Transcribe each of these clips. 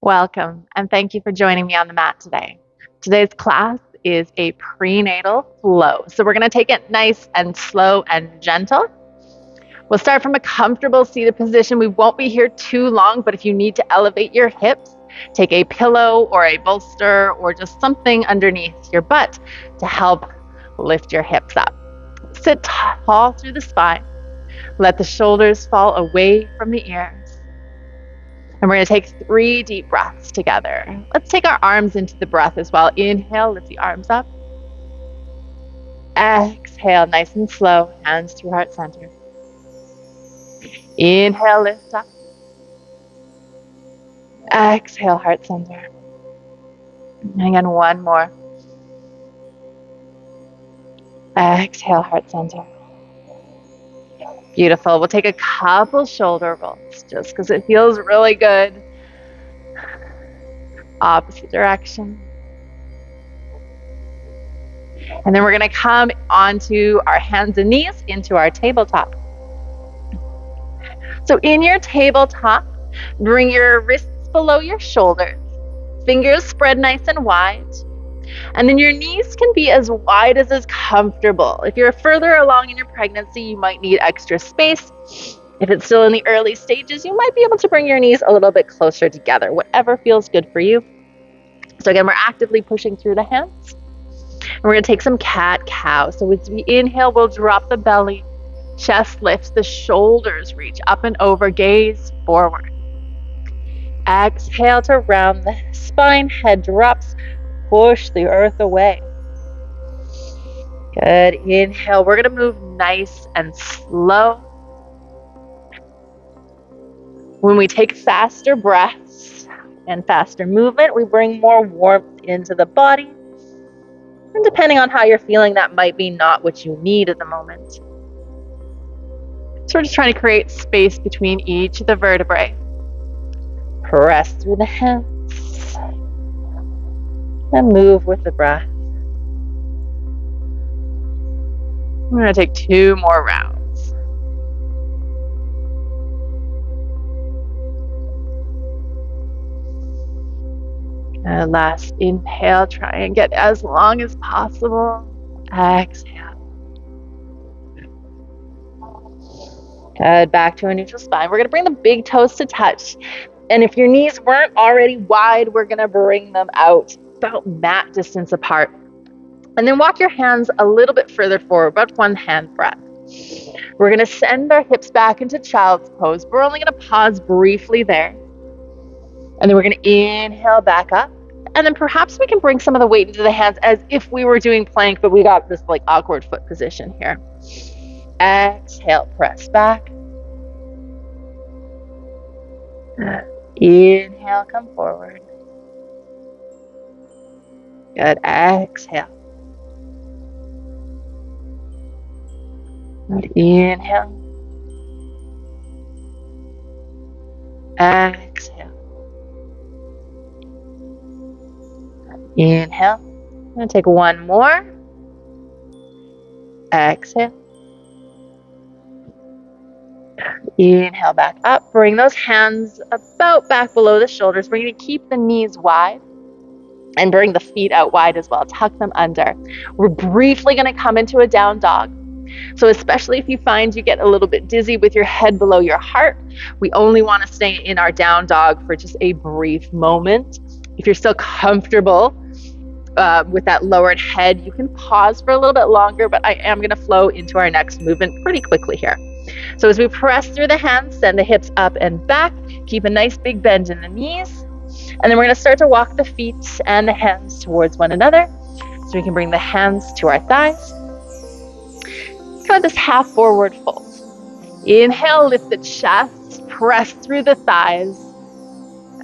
Welcome, and thank you for joining me on the mat today. Today's class is a prenatal flow. So we're going to take it nice and slow and gentle. We'll start from a comfortable seated position. We won't be here too long, but if you need to elevate your hips, take a pillow or a bolster or just something underneath your butt to help lift your hips up. Sit tall through the spine. Let the shoulders fall away from the ears. And we're going to take 3 deep breaths together. Let's take our arms into the breath as well. Inhale, lift the arms up. Exhale, nice and slow, hands through heart center. Inhale, lift up. Exhale, heart center. And again, one more. Exhale, heart center. Beautiful. We'll take a couple shoulder rolls just because it feels really good. Opposite direction. And then we're going to come onto our hands and knees into our tabletop. So in your tabletop, bring your wrists below your shoulders. Fingers spread nice and wide. And then your knees can be as wide as is comfortable. If you're further along in your pregnancy, you might need extra space. If it's still in the early stages, you might be able to bring your knees a little bit closer together, whatever feels good for you. So again, we're actively pushing through the hands. And we're going to take some cat-cow. So as we inhale, we'll drop the belly. Chest lifts, the shoulders reach up and over, gaze forward. Exhale to round the spine, head drops. Push the earth away. Good. Inhale. We're going to move nice and slow. When we take faster breaths and faster movement, we bring more warmth into the body. And depending on how you're feeling, that might be not what you need at the moment. So we're just trying to create space between each of the vertebrae. Press through the hands. And move with the breath. We're going to take 2 more rounds. And last inhale, try and get as long as possible. Exhale. Good, back to a neutral spine. We're going to bring the big toes to touch. And if your knees weren't already wide, we're going to bring them out about mat distance apart. And then walk your hands a little bit further forward, about 1 hand breadth. We're going to send our hips back into child's pose. We're only going to pause briefly there. And then we're going to inhale back up. And then perhaps we can bring some of the weight into the hands as if we were doing plank, but we got this awkward foot position here. Exhale, press back. Inhale, come forward. Good. Exhale. Good. Inhale. Exhale. Inhale. I'm going to take 1 more. Exhale. Inhale back up. Bring those hands about back below the shoulders. We're going to keep the knees wide. And bring the feet out wide as well. Tuck them under. We're briefly going to come into a down dog. So especially if you find you get a little bit dizzy with your head below your heart, we only want to stay in our down dog for just a brief moment. If you're still comfortable with that lowered head, you can pause for a little bit longer, but I am going to flow into our next movement pretty quickly here. So as we press through the hands, send the hips up and back. Keep a nice big bend in the knees. And then we're going to start to walk the feet and the hands towards one another. So we can bring the hands to our thighs. Kind of this half forward fold. Inhale, lift the chest, press through the thighs.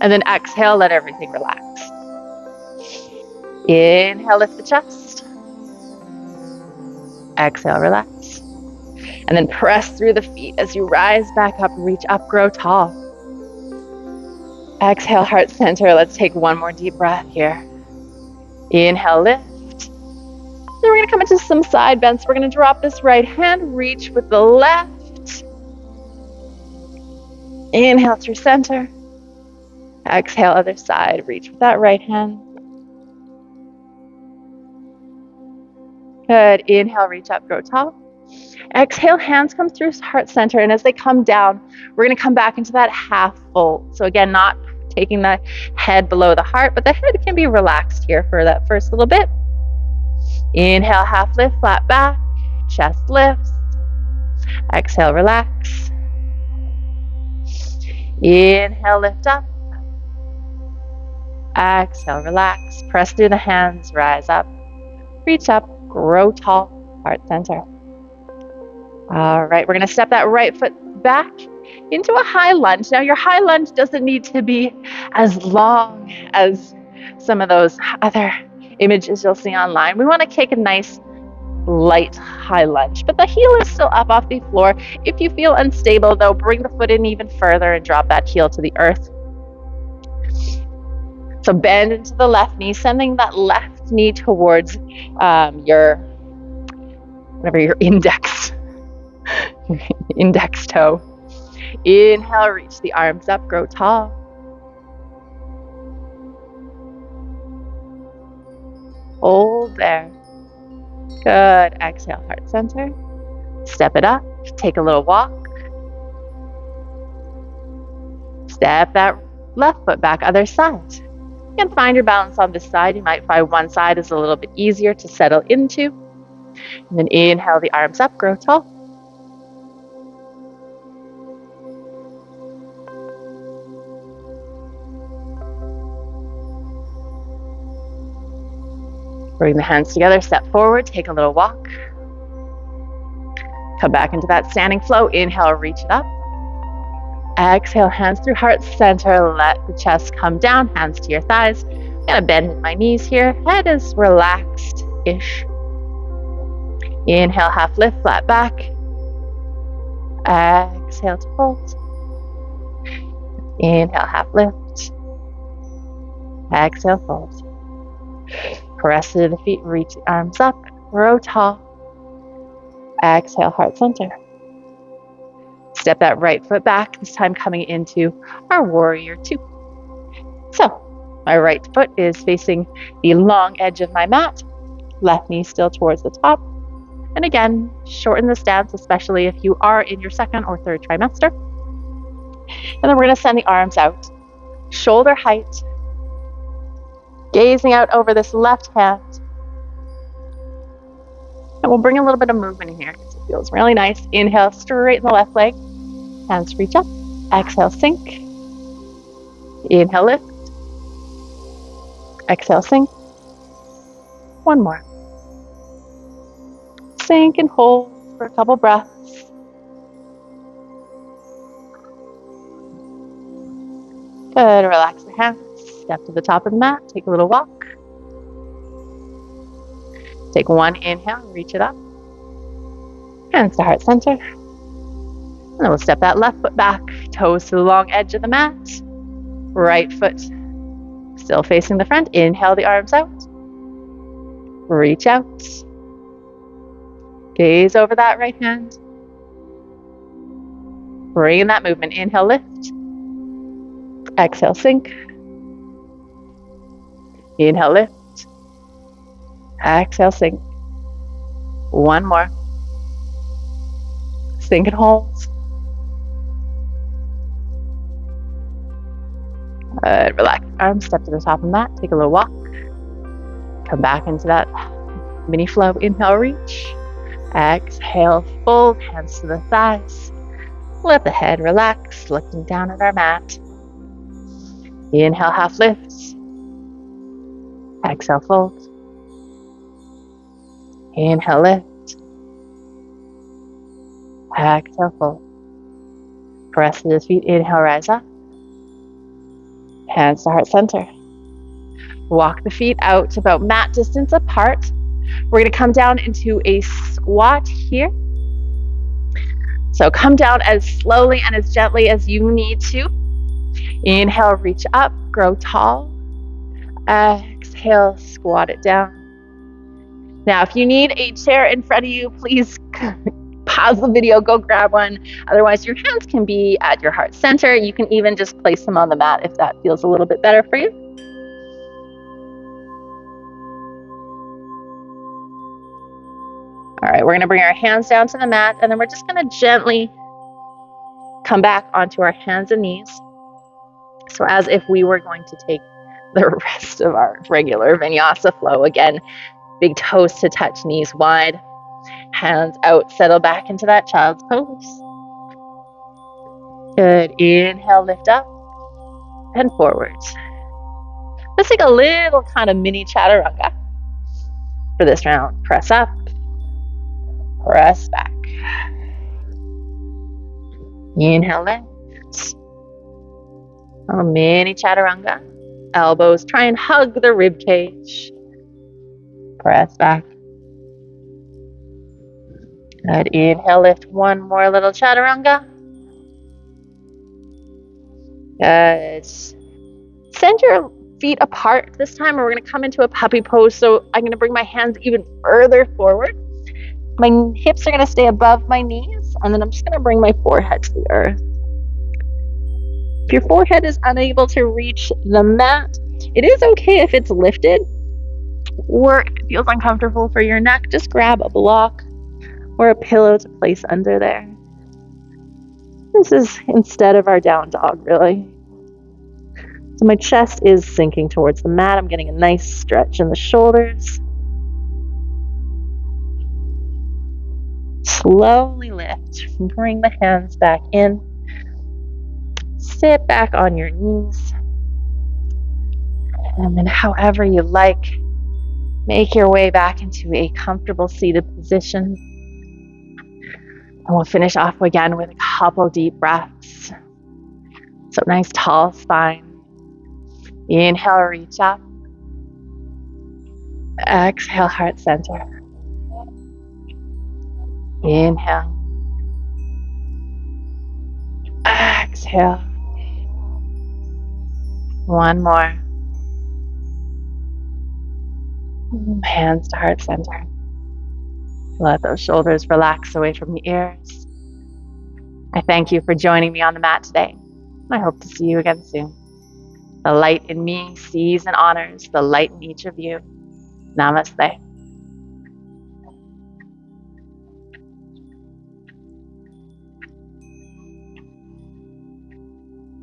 And then exhale, let everything relax. Inhale, lift the chest. Exhale, relax. And then press through the feet as you rise back up, reach up, grow tall. Exhale, heart center. Let's take 1 more deep breath here. Inhale, lift. Then we're going to come into some side bends. We're going to drop this right hand, reach with the left. Inhale through center. Exhale, other side. Reach with that right hand. Good. Inhale, reach up, grow tall. Exhale, hands come through heart center. And as they come down, we're going to come back into that half fold. So again, not taking the head below the heart, but the head can be relaxed here for that first little bit. Inhale, half lift, flat back, chest lifts. Exhale, relax. Inhale, lift up. Exhale, relax. Press through the hands, rise up. Reach up, grow tall, heart center. All right, we're going to step that right foot back into a high lunge. Now, your high lunge doesn't need to be as long as some of those other images you'll see online. We want to take a nice light high lunge, but the heel is still up off the floor. If you feel unstable, though, bring the foot in even further and drop that heel to the earth. So bend into the left knee, sending that left knee towards your index toe. Inhale, reach the arms up, grow tall. Hold there. Good. Exhale, heart center. Step it up. Take a little walk. Step that left foot back, other side. You can find your balance on this side. You might find one side is a little bit easier to settle into. And then inhale the arms up, grow tall. Bring the hands together, step forward, take a little walk. Come back into that standing flow. Inhale, reach it up. Exhale, hands through heart center. Let the chest come down, hands to your thighs. I'm gonna bend in my knees here. Head is relaxed-ish. Inhale, half lift, flat back. Exhale to fold. Inhale, half lift. Exhale, fold. Press through the feet, reach the arms up, grow tall. Exhale, heart center. Step that right foot back, this time coming into our warrior two. So, my right foot is facing the long edge of my mat, left knee still towards the top. And again, shorten the stance, especially if you are in your second or third trimester. And then we're going to send the arms out, shoulder height, gazing out over this left hand. And we'll bring a little bit of movement in here because it feels really nice. Inhale, straighten the left leg. Hands reach up. Exhale, sink. Inhale, lift. Exhale, sink. One more. Sink and hold for a couple breaths. Good. Relax the hands. Step to the top of the mat. Take a little walk. Take one inhale. Reach it up. Hands to heart center. And then we'll step that left foot back. Toes to the long edge of the mat. Right foot still facing the front. Inhale the arms out. Reach out. Gaze over that right hand. Bring in that movement. Inhale, lift. Exhale, sink. Inhale, lift. Exhale, sink. One more. Sink and hold. Good. Relax the arms. Step to the top of the mat. Take a little walk. Come back into that mini flow. Inhale, reach. Exhale, fold. Hands to the thighs. Let the head relax, looking down at our mat. Inhale, half lifts. Exhale, fold. Inhale, lift. Exhale, fold. Press to the feet. Inhale, rise up. Hands to heart center. Walk the feet out about mat distance apart. We're going to come down into a squat here. So come down as slowly and as gently as you need to. Inhale, reach up, grow tall. Exhale, squat it down. Now, if you need a chair in front of you, please pause the video, go grab one. Otherwise, your hands can be at your heart center. You can even just place them on the mat if that feels a little bit better for you. All right, we're gonna bring our hands down to the mat, and then we're just gonna gently come back onto our hands and knees. So as if we were going to take the rest of our regular vinyasa flow. Again, big toes to touch, knees wide, hands out, settle back into that child's pose. Good, inhale, lift up and forwards. Let's take a little kind of mini chaturanga for this round. Press up, press back. Inhale, lift. A mini chaturanga. Elbows try and hug the rib cage. Press back. Good. Inhale, lift. One more little chaturanga. Good. Send your feet apart this time, and we're going to come into a puppy pose. So I'm going to bring my hands even further forward. My hips are going to stay above my knees, and then I'm just going to bring my forehead to the earth. If your forehead is unable to reach the mat, it is okay if it's lifted, or if it feels uncomfortable for your neck, just grab a block or a pillow to place under there. This is instead of our down dog, really. So my chest is sinking towards the mat. I'm getting a nice stretch in the shoulders. Slowly lift. Bring the hands back in. Sit back on your knees. And then however you like, make your way back into a comfortable seated position. And we'll finish off again with a couple deep breaths. So nice tall spine. Inhale, reach up. Exhale, heart center. Inhale. Exhale. One more. Hands to heart center. Let those shoulders relax away from the ears. I thank you for joining me on the mat today. I hope to see you again soon. The light in me sees and honors the light in each of you. Namaste.